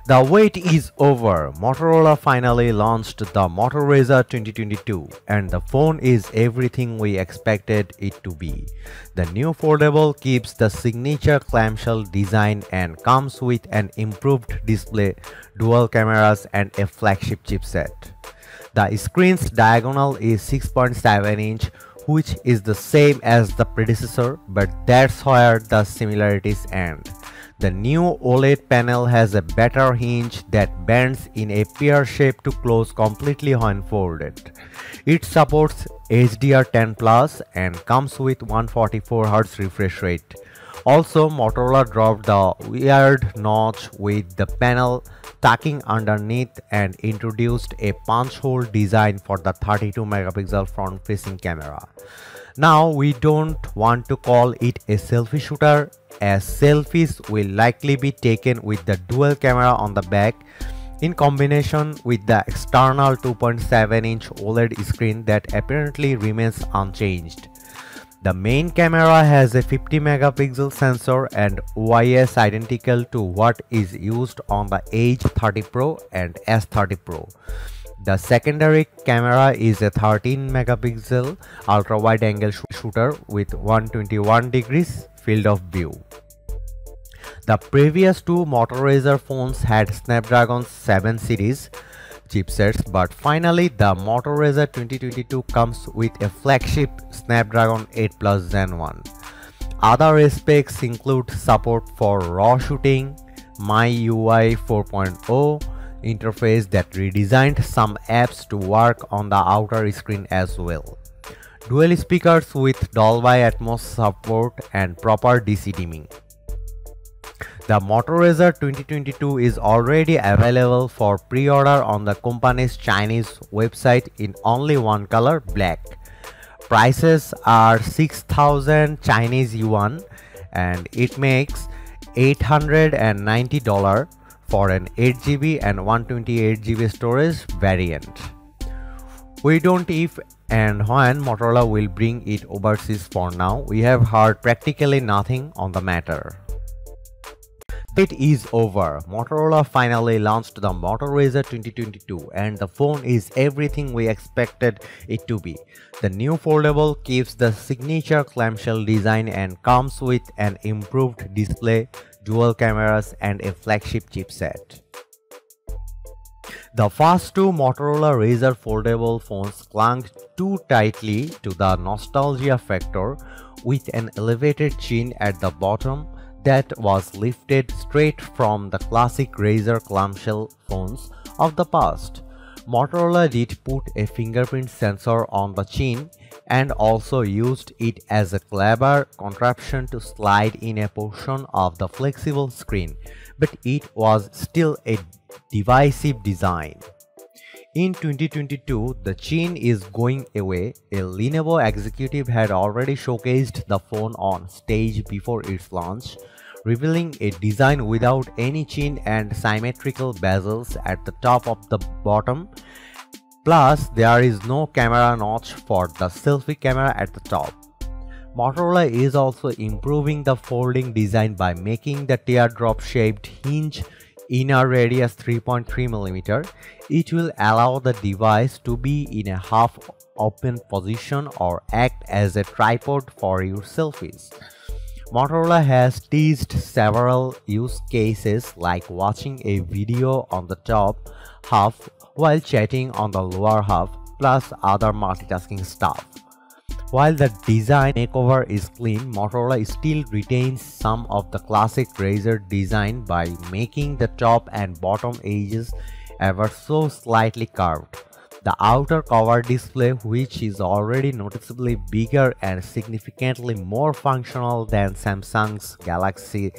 The wait is over. Motorola finally launched the Moto Razr 2022 and the phone is everything we expected it to be. The new foldable keeps the signature clamshell design and comes with an improved display, dual cameras and a flagship chipset. The screen's diagonal is 6.7 inch, which is the same as the predecessor, but that's where the similarities end. The new OLED panel has a better hinge that bends in a pear shape to close completely when folded. It supports HDR10 Plus and comes with 144Hz refresh rate. Also, Motorola dropped the weird notch with the panel tucking underneath and introduced a punch hole design for the 32 megapixel front-facing camera. Now we don't want to call it a selfie shooter, as selfies will likely be taken with the dual camera on the back in combination with the external 2.7-inch OLED screen that apparently remains unchanged. The main camera has a 50 megapixel sensor and OIS identical to what is used on the Edge 30 Pro and S30 Pro. The secondary camera is a 13 megapixel ultra wide angle shooter with 121 degrees field of view. The previous two Moto Razr phones had Snapdragon 7 series chipsets, but finally the Moto Razr 2022 comes with a flagship Snapdragon 8 Plus Gen 1. Other specs include support for RAW shooting, MyUI 4.0 interface that redesigned some apps to work on the outer screen as well. Dual speakers with Dolby Atmos support and proper DC dimming. The Moto Razr 2022 is already available for pre-order on the company's Chinese website in only one color, black. Prices are 6,000 Chinese yuan and it makes $890 for an 8GB and 128GB storage variant. We don't if and when Motorola will bring it overseas. For now, we have heard practically nothing on the matter. It is over. Motorola finally launched the Moto Razr 2022 and the phone is everything we expected it to be. The new foldable keeps the signature clamshell design and comes with an improved display, dual cameras and a flagship chipset. The first two Motorola Razr foldable phones clung too tightly to the nostalgia factor with an elevated chin at the bottom that was lifted straight from the classic Razr clamshell phones of the past. Motorola did put a fingerprint sensor on the chin and also used it as a clever contraption to slide in a portion of the flexible screen, but it was still a divisive design. In 2022, the chin is going away. A Lenovo executive had already showcased the phone on stage before its launch, revealing a design without any chin and symmetrical bezels at the top of the bottom. Plus, there is no camera notch for the selfie camera at the top. Motorola is also improving the folding design by making the teardrop-shaped hinge inner radius 3.3mm. It will allow the device to be in a half-open position or act as a tripod for your selfies. Motorola has teased several use cases like watching a video on the top half while chatting on the lower half, plus other multitasking stuff. While the design makeover is clean, Motorola still retains some of the classic Razr design by making the top and bottom edges ever so slightly curved. The outer cover display, which is already noticeably bigger and significantly more functional than Samsung's Galaxy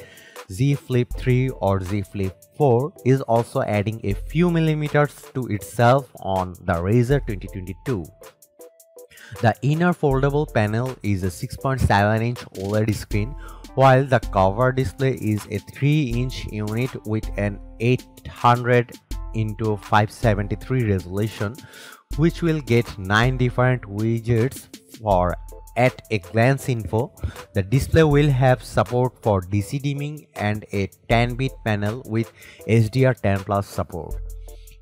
Z Flip 3 or Z Flip 4, is also adding a few millimeters to itself on the Razr 2022. The inner foldable panel is a 6.7-inch OLED screen, while the cover display is a 3-inch unit with an 800 into 573 resolution, which will get 9 different widgets for At a glance info, the display will have support for DC dimming and a 10-bit panel with HDR10 Plus support.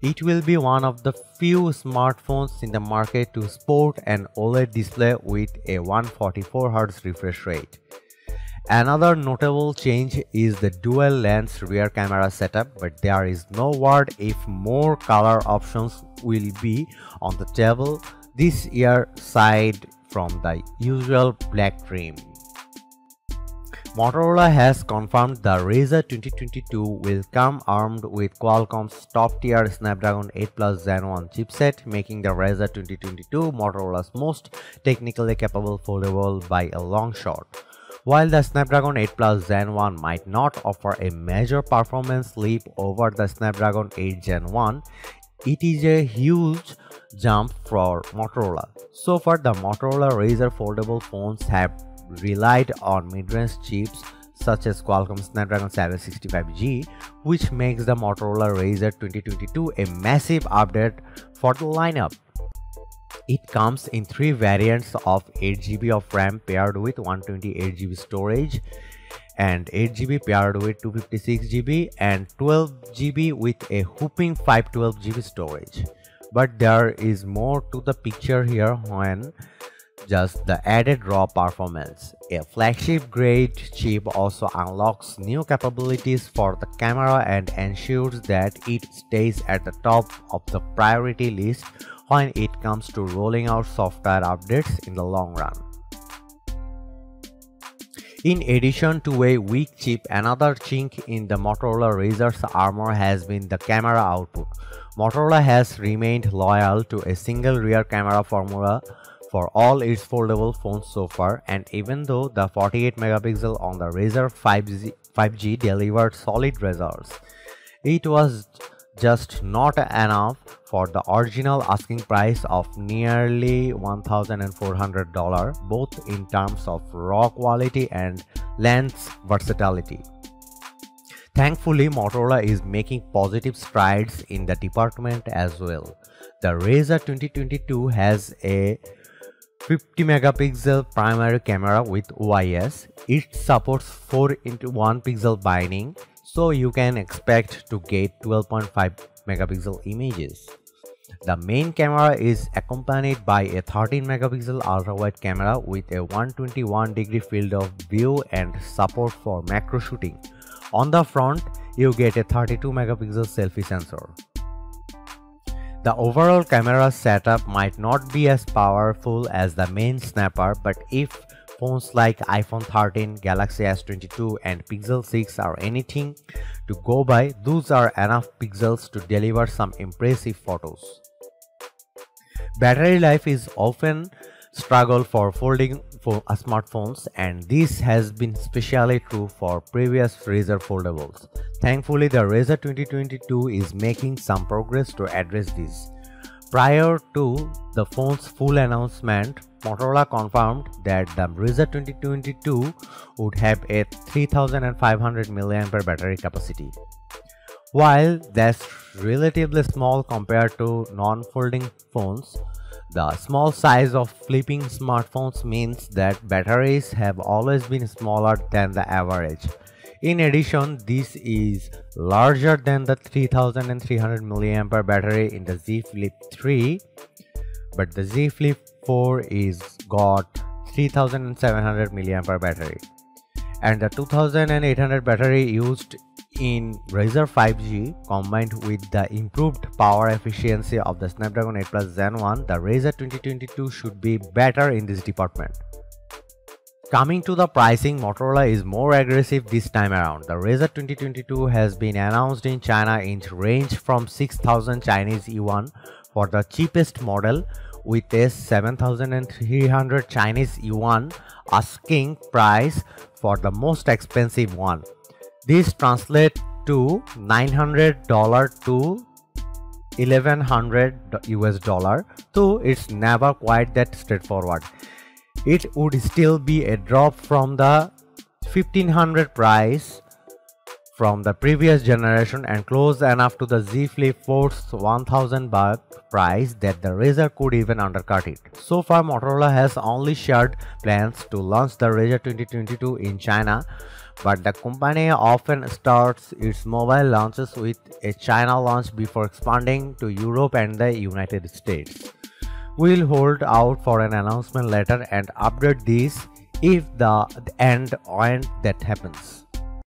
It will be one of the few smartphones in the market to sport an OLED display with a 144Hz refresh rate. Another notable change is the dual lens rear camera setup, but there is no word if more color options will be on the table this year aside from the usual black trim. Motorola has confirmed the Razr 2022 will come armed with Qualcomm's top-tier Snapdragon 8 Plus Gen 1 chipset, making the Razr 2022 Motorola's most technically capable foldable by a long shot. While the Snapdragon 8 Plus Gen 1 might not offer a major performance leap over the Snapdragon 8 Gen 1, it is a huge jump for Motorola. So far, the Motorola Razr foldable phones have relied on mid-range chips such as Qualcomm Snapdragon 765G, which makes the Motorola Razr 2022 a massive update for the lineup. It comes in 3 variants of 8GB of RAM paired with 128GB storage, and 8GB paired with 256GB, and 12GB with a whopping 512GB storage. But there is more to the picture here when just the added raw performance. A flagship grade chip also unlocks new capabilities for the camera and ensures that it stays at the top of the priority list when it comes to rolling out software updates in the long run. In addition to a weak chip, another chink in the Motorola Razr's armor has been the camera output. Motorola has remained loyal to a single rear camera formula for all its foldable phones so far, and even though the 48 megapixel on the Razr 5G delivered solid results, it was just not enough for the original asking price of nearly $1,400, both in terms of raw quality and lens versatility. Thankfully, Motorola is making positive strides in the department as well. The Razr 2022 has a 50 megapixel primary camera with OIS. It supports 4:1 pixel binding, so you can expect to get 12.5 megapixel images. The main camera is accompanied by a 13 megapixel ultra-wide camera with a 121-degree field of view and support for macro shooting. On the front, you get a 32 megapixel selfie sensor. The overall camera setup might not be as powerful as the main snapper, but if phones like iPhone 13, Galaxy S22 and Pixel 6 are anything to go by, those are enough pixels to deliver some impressive photos. Battery life is often struggle for folding smartphones, and this has been especially true for previous Razr foldables. Thankfully, the Razr 2022 is making some progress to address this. Prior to the phone's full announcement, Motorola confirmed that the Razr 2022 would have a 3500 mAh battery capacity. While that's relatively small compared to non-folding phones, the small size of flipping smartphones means that batteries have always been smaller than the average. In addition, this is larger than the 3300 mAh battery in the Z Flip 3, but the Z Flip 4 is got 3700 mAh battery, and the 2800 battery used in Razr 5G combined with the improved power efficiency of the Snapdragon 8 Plus Gen 1, the Razr 2022 should be better in this department. Coming to the pricing, Motorola is more aggressive this time around. The Razr 2022 has been announced in China in range from 6,000 Chinese yuan for the cheapest model, with a 7,300 Chinese yuan asking price for the most expensive one. This translates to $900 to $1,100 US, though it's never quite that straightforward. It would still be a drop from the $1,500 price from the previous generation and close enough to the Z Flip 4's 1000 baht price that the Razr could even undercut it. So far, Motorola has only shared plans to launch the Razr 2022 in China, but the company often starts its mobile launches with a China launch before expanding to Europe and the United States. We'll hold out for an announcement later and update this if when that happens.